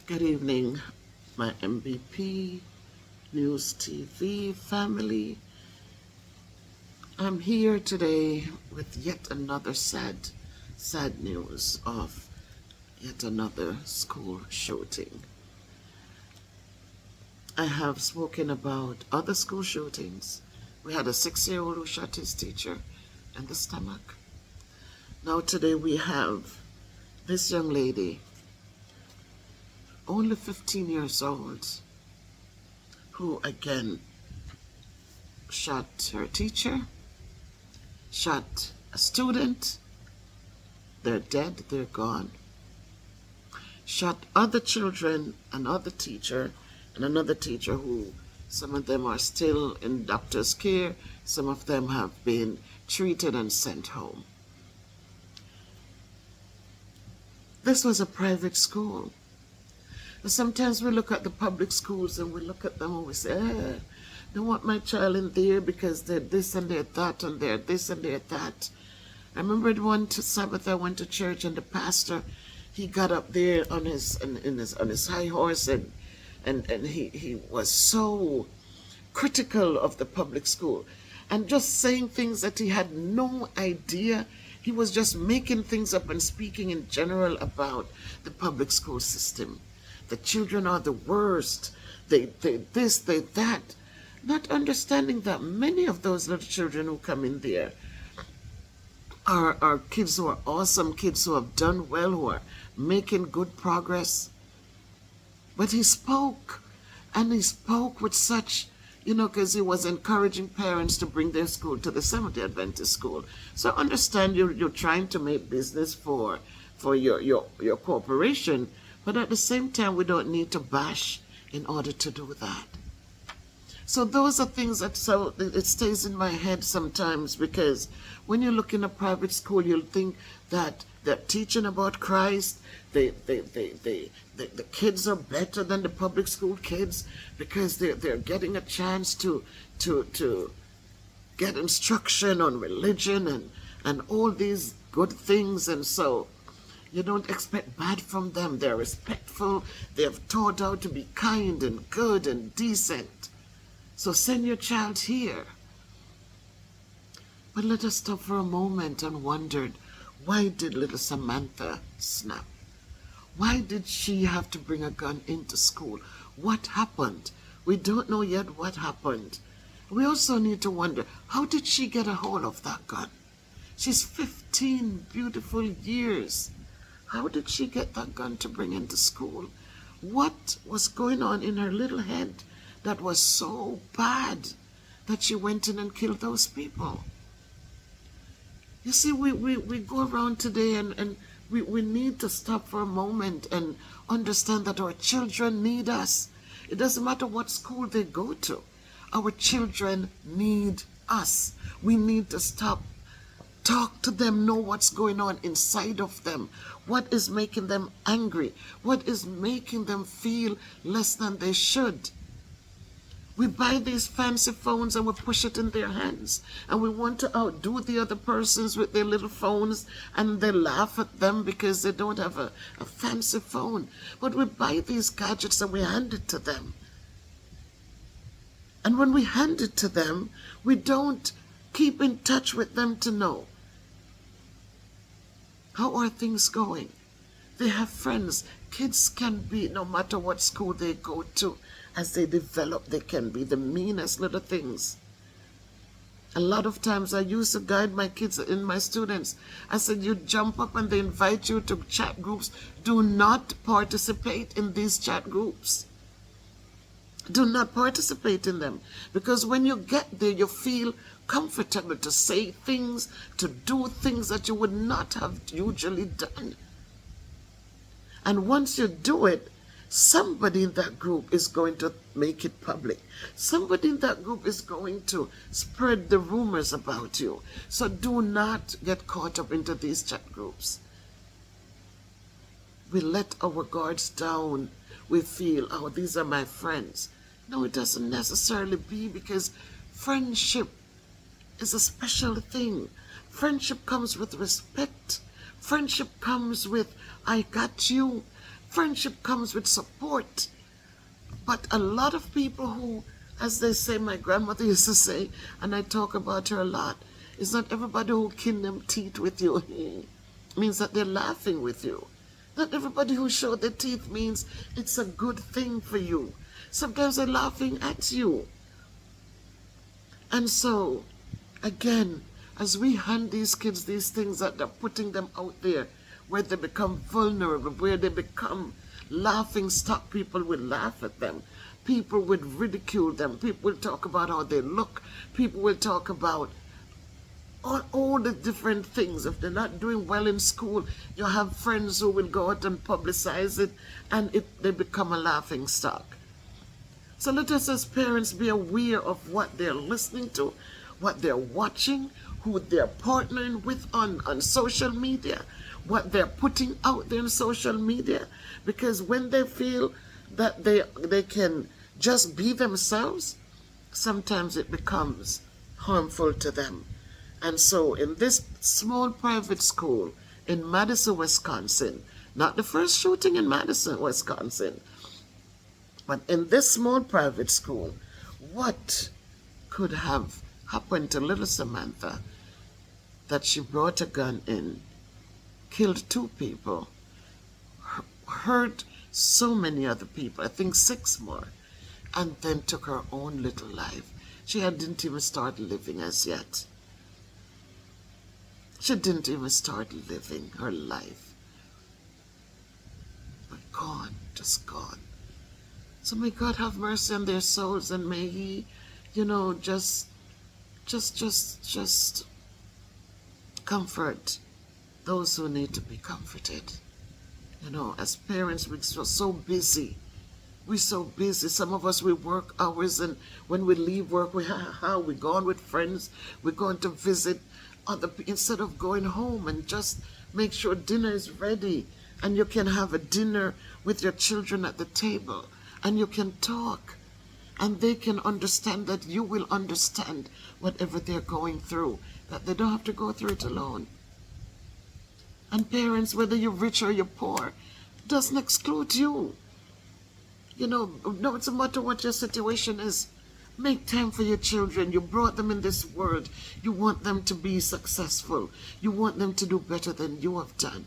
Good evening, my MBP News TV family. I'm here today with yet another sad news of yet another school shooting. I have spoken about other school shootings. We had a 6-year-old who shot his teacher in the stomach. Now today we have this young lady, only 15 years old, who again shot her teacher, shot a student. They're dead, they're gone. Shot other children, another teacher, and another teacher who, some of them are still in doctor's care, some of them have been treated and sent home. This was a private school. Sometimes we look at the public schools and we look at them and we say, I don't want my child in there because they're this and they're that and they're this and they're that. I remember one Sabbath I went to church and the pastor, he got up there on his high horse and he was so critical of the public school and just saying things that he had no idea. He was just making things up and speaking in general about the public school system. The children are the worst. They this, they that. Not understanding that many of those little children who come in there are kids who are awesome, kids who have done well, who are making good progress. But he spoke, and he spoke with such, because he was encouraging parents to bring their school to the Seventh-day Adventist school. So understand you're trying to make business for your corporation, but at the same time, we don't need to bash in order to do that. So those are things that it stays in my head sometimes, because when you look in a private school, you'll think that they're teaching about Christ. The kids are better than the public school kids because they're getting a chance to get instruction on religion and all these good things, and so you don't expect bad from them. They're respectful. They have taught how to be kind and good and decent. So send your child here. But let us stop for a moment and wonder, why did little Samantha snap? Why did she have to bring a gun into school? What happened? We don't know yet what happened. We also need to wonder, how did she get a hold of that gun? She's 15 beautiful years. How did she get that gun to bring into school? What was going on in her little head that was so bad that she went in and killed those people? You see, we go around today and we need to stop for a moment and understand that our children need us. It doesn't matter what school they go to. Our children need us. We need to stop, talk to them, know what's going on inside of them. What is making them angry? What is making them feel less than they should? We buy these fancy phones and we push it in their hands. And we want to outdo the other persons with their little phones, and they laugh at them because they don't have a fancy phone. But we buy these gadgets and we hand it to them. And when we hand it to them, we don't keep in touch with them to know, how are things going? They have friends. Kids can be, no matter what school they go to, as they develop, they can be the meanest little things. A lot of times I used to guide my kids and my students. I said, you jump up and they invite you to chat groups. Do not participate in these chat groups. Do not participate in them. Because when you get there, you feel comfortable to say things, to do things that you would not have usually done. And once you do it, somebody in that group is going to make it public. Somebody in that group is going to spread the rumors about you. So do not get caught up into these chat groups. We let our guards down. We feel, oh, these are my friends. No, it doesn't necessarily be, because friendship is a special thing. Friendship comes with respect. Friendship comes with, I got you. Friendship comes with support. But a lot of people who, as they say, my grandmother used to say, and I talk about her a lot, it's not everybody who kin them teeth with you means that they're laughing with you. Not everybody who show their teeth means it's a good thing for you. Sometimes they're laughing at you. And so, again, as we hand these kids these things that they're putting them out there, where they become vulnerable, where they become laughing stock, people will laugh at them. People would ridicule them. People will talk about how they look. People will talk about all the different things. If they're not doing well in school, you have friends who will go out and publicize it, and they become a laughing stock. So let us as parents be aware of what they're listening to, what they're watching, who they're partnering with on social media, what they're putting out there in social media. Because when they feel that they can just be themselves, sometimes it becomes harmful to them. And so in this small private school in Madison, Wisconsin, not the first shooting in Madison, Wisconsin, but in this small private school, what could have happened to little Samantha that she brought a gun in, killed 2 people, hurt so many other people, I think 6 more, and then took her own little life. She didn't even start living as yet. She didn't even start living her life. But gone, just gone. So may God have mercy on their souls, and may He, just comfort those who need to be comforted. As parents, we're so busy. We're so busy. Some of us, we work hours, and when we leave work, we go on with friends. We're going to visit other people instead of going home and just make sure dinner is ready, and you can have a dinner with your children at the table, and you can talk, and they can understand that you will understand whatever they're going through, that they don't have to go through it alone. And parents, whether you're rich or you're poor, doesn't exclude you. No matter what your situation is, make time for your children. You brought them in this world. You want them to be successful. You want them to do better than you have done.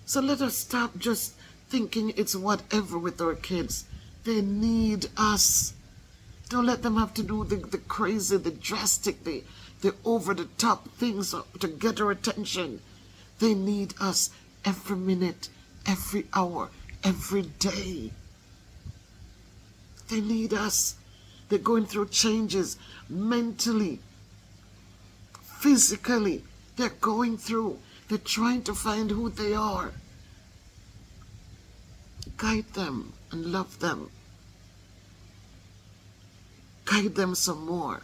So let us stop just thinking it's whatever with our kids. They need us. Don't let them have to do the crazy, the drastic, the over-the-top things to get our attention. They need us every minute, every hour, every day. They need us. They're going through changes mentally, physically. They're going through. They're trying to find who they are. Guide them and love them. Guide them some more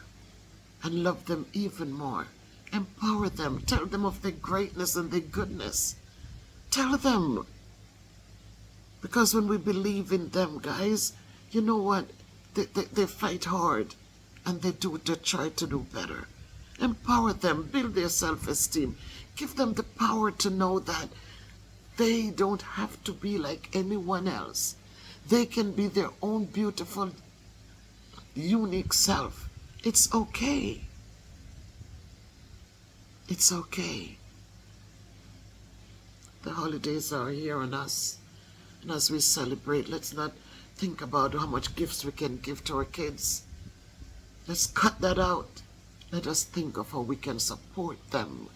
and love them even more. Empower them. Tell them of their greatness and their goodness. Tell them. Because when we believe in them, guys, you know what? They fight hard, and they try to do better. Empower them. Build their self-esteem. Give them the power to know that they don't have to be like anyone else. They can be their own beautiful, unique self. It's okay. It's okay. The holidays are here on us. And as we celebrate, let's not think about how much gifts we can give to our kids. Let's cut that out. Let us think of how we can support them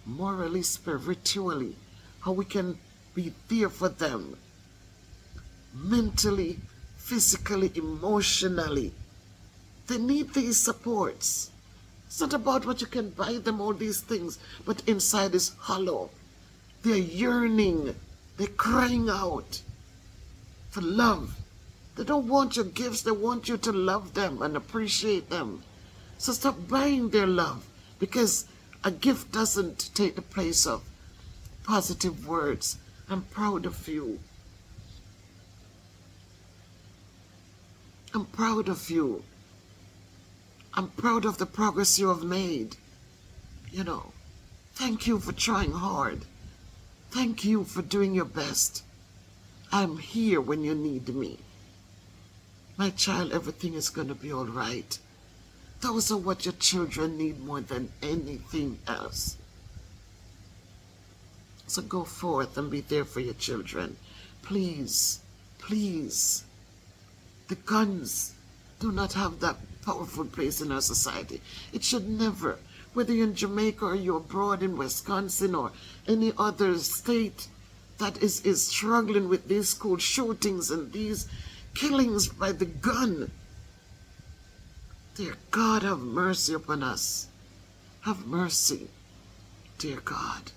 morally, spiritually, how we can be there for them mentally, physically, emotionally. They need these supports. It's not about what you can buy them, all these things, but inside is hollow. They're yearning. They're crying out for love. They don't want your gifts. They want you to love them and appreciate them. So stop buying their love, because a gift doesn't take the place of positive words. I'm proud of you. I'm proud of you. I'm proud of the progress you have made. Thank you for trying hard. Thank you for doing your best. I'm here when you need me. My child, everything is going to be all right. Those are what your children need more than anything else. So go forth and be there for your children. Please, please. The guns do not have that powerful place in our society. It should never. Whether you're in Jamaica or you're abroad in Wisconsin or any other state that is struggling with these school shootings and these killings by the gun. Dear God, have mercy upon us. Have mercy, dear God.